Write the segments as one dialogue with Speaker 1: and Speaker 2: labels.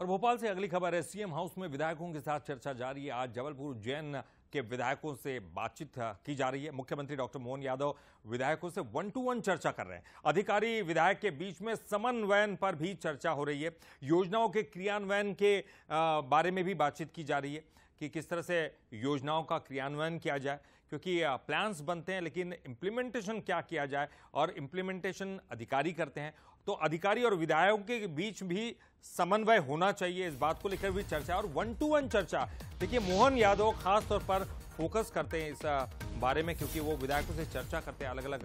Speaker 1: और भोपाल से अगली खबर है। सीएम हाउस में विधायकों के साथ चर्चा जारी है। आज जबलपुर उज्जैन के विधायकों से बातचीत की जा रही है। मुख्यमंत्री डॉक्टर मोहन यादव विधायकों से 1-to-1 चर्चा कर रहे हैं। अधिकारी विधायक के बीच में समन्वयन पर भी चर्चा हो रही है। योजनाओं के क्रियान्वयन के बारे में भी बातचीत की जा रही है कि किस तरह से योजनाओं का क्रियान्वयन किया जाए, क्योंकि प्लान्स बनते हैं लेकिन इम्प्लीमेंटेशन क्या किया जाए, और इम्प्लीमेंटेशन अधिकारी करते हैं। तो अधिकारी और विधायकों के बीच भी समन्वय होना चाहिए, इस बात को लेकर भी चर्चा। और 1-to-1 चर्चा, देखिए मोहन यादव खास तौर पर फोकस करते हैं इस बारे में, क्योंकि वो विधायकों से चर्चा करते हैं, अलग अलग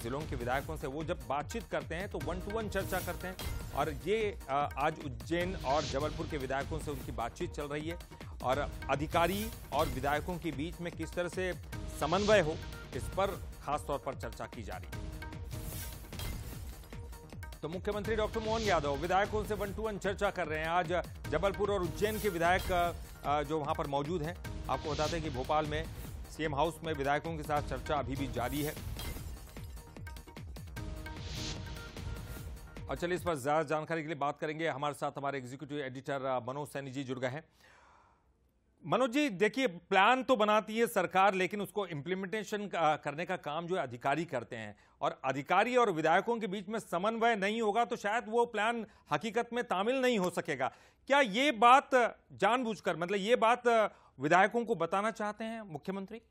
Speaker 1: जिलों के विधायकों से वो जब बातचीत करते हैं तो 1-to-1 चर्चा करते हैं। और ये आज उज्जैन और जबलपुर के विधायकों से उनकी बातचीत चल रही है, और अधिकारी और विधायकों के बीच में किस तरह से समन्वय हो, इस पर खास तौर पर चर्चा की जा रही है। तो मुख्यमंत्री डॉक्टर मोहन यादव विधायकों से 1-to-1 चर्चा कर रहे हैं। आज जबलपुर और उज्जैन के विधायक जो वहां पर मौजूद हैं, आपको बताते हैं कि भोपाल में सीएम हाउस में विधायकों के साथ चर्चा अभी भी जारी है। और चलिए इस पर ज्यादा जानकारी के लिए बात करेंगे। हमारे साथ हमारे एग्जीक्यूटिव एडिटर मनोज सैनी जी जुड़ गए हैं। मनोज जी, देखिए प्लान तो बनाती है सरकार, लेकिन उसको इम्प्लीमेंटेशन करने का काम जो है अधिकारी करते हैं, और अधिकारी और विधायकों के बीच में समन्वय नहीं होगा तो शायद वो प्लान हकीकत में तामील नहीं हो सकेगा। क्या ये बात जानबूझकर, मतलब ये बात विधायकों को बताना चाहते हैं मुख्यमंत्री?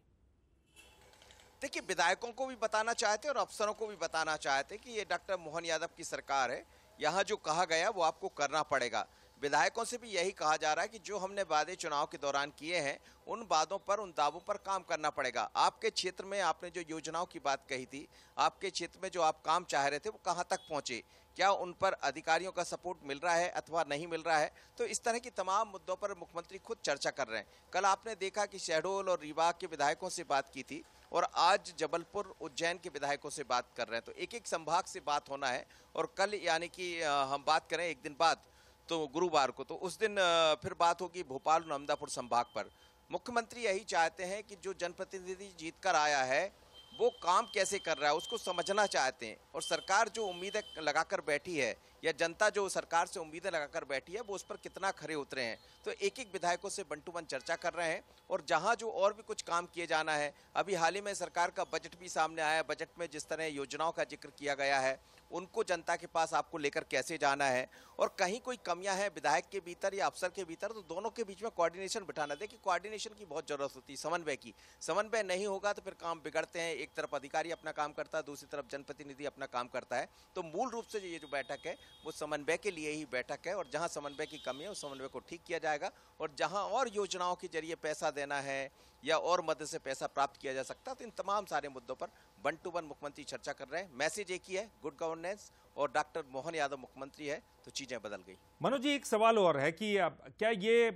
Speaker 2: देखिए, विधायकों को भी बताना चाहते हैं और अफसरों को भी बताना चाहते हैं कि ये डॉक्टर मोहन यादव की सरकार है, यहाँ जो कहा गया वो आपको करना पड़ेगा। विधायकों से भी यही कहा जा रहा है कि जो हमने वादे चुनाव के दौरान किए हैं, उन वादों पर, उन दावों पर काम करना पड़ेगा। आपके क्षेत्र में आपने जो योजनाओं की बात कही थी, आपके क्षेत्र में जो आप काम चाह रहे थे, वो कहाँ तक पहुंचे, क्या उन पर अधिकारियों का सपोर्ट मिल रहा है अथवा नहीं मिल रहा है। तो इस तरह की तमाम मुद्दों पर मुख्यमंत्री खुद चर्चा कर रहे हैं। कल आपने देखा कि शहडोल और रीवा के विधायकों से बात की थी, और आज जबलपुर उज्जैन के विधायकों से बात कर रहे हैं। तो एक एक संभाग से बात होना है, और कल यानी कि हम बात करें एक दिन बाद, तो गुरुवार को, तो उस दिन फिर बात होगी भोपाल और अहमदापुर संभाग पर। मुख्यमंत्री यही चाहते हैं कि जो जनप्रतिनिधि जीत कर आया है वो काम कैसे कर रहा है उसको समझना चाहते हैं, और सरकार जो उम्मीदें लगाकर बैठी है, या जनता जो सरकार से उम्मीदें लगाकर बैठी है, वो उस पर कितना खरे उतरे हैं। तो एक एक विधायकों से 1-to-1 चर्चा कर रहे हैं, और जहां जो और भी कुछ काम किए जाना है, अभी हाल ही में सरकार का बजट भी सामने आया है। बजट में जिस तरह योजनाओं का जिक्र किया गया है, उनको जनता के पास आपको लेकर कैसे जाना है, और कहीं कोई कमियां हैं विधायक के भीतर या अफसर के भीतर, तो दोनों के बीच में कोऑर्डिनेशन बिठाना। देखिए, कोऑर्डिनेशन की बहुत जरूरत होती है, समन्वय की। समन्वय नहीं होगा तो फिर काम बिगड़ते हैं। एक तरफ अधिकारी अपना काम करता है, दूसरी तरफ जनप्रतिनिधि अपना काम करता है। तो मूल रूप से ये जो बैठक है वो समन्वय के लिए ही बैठक है, और जहां समन्वय की कमी है उस समन्वय को ठीक किया जाएगा। और जहां और योजनाओं के जरिए पैसा देना है या और मदद से पैसा प्राप्त किया जा सकता है, तो इन तमाम सारे मुद्दों पर 1-to-1 मुख्यमंत्री चर्चा कर रहे हैं। मैसेज एक ही है, गुड गवर्नेंस, और डॉक्टर मोहन यादव मुख्यमंत्री है तो चीजें बदल गई।
Speaker 1: मनोज जी, एक सवाल और है कि क्या ये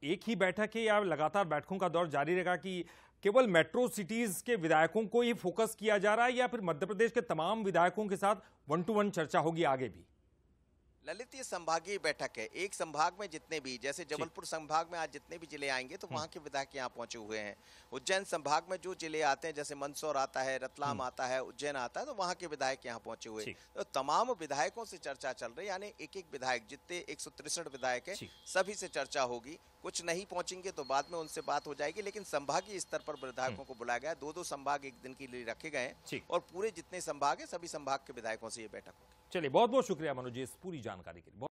Speaker 1: एक ही बैठक है या लगातार बैठकों का दौर जारी रहेगा, कि केवल मेट्रो सिटीज के विधायकों को ही फोकस किया जा रहा है, या फिर मध्य प्रदेश के तमाम विधायकों के साथ 1-to-1 चर्चा होगी आगे भी?
Speaker 2: ललित, ये संभागीय बैठक है। एक संभाग में जितने भी, जैसे जबलपुर संभाग में आज जितने भी जिले आएंगे तो वहां के विधायक यहाँ पहुंचे हुए हैं। उज्जैन संभाग में जो जिले आते हैं, जैसे मंदसौर आता है, रतलाम आता है, उज्जैन आता है, तो वहां के विधायक यहाँ पहुंचे हुए हैं। तो तमाम विधायकों से चर्चा चल रही है, यानी एक एक विधायक, जितने 163 विधायक है, सभी से चर्चा होगी। कुछ नहीं पहुंचेंगे तो बाद में उनसे बात हो जाएगी, लेकिन संभागीय स्तर पर विधायकों को बुलाया गया। 2-2 संभाग एक दिन के लिए रखे गए हैं, और पूरे जितने संभाग है सभी संभाग के विधायकों से ये बैठक होगी।
Speaker 1: चलिए, बहुत बहुत शुक्रिया मनोज जी इस पूरी जानकारी के लिए।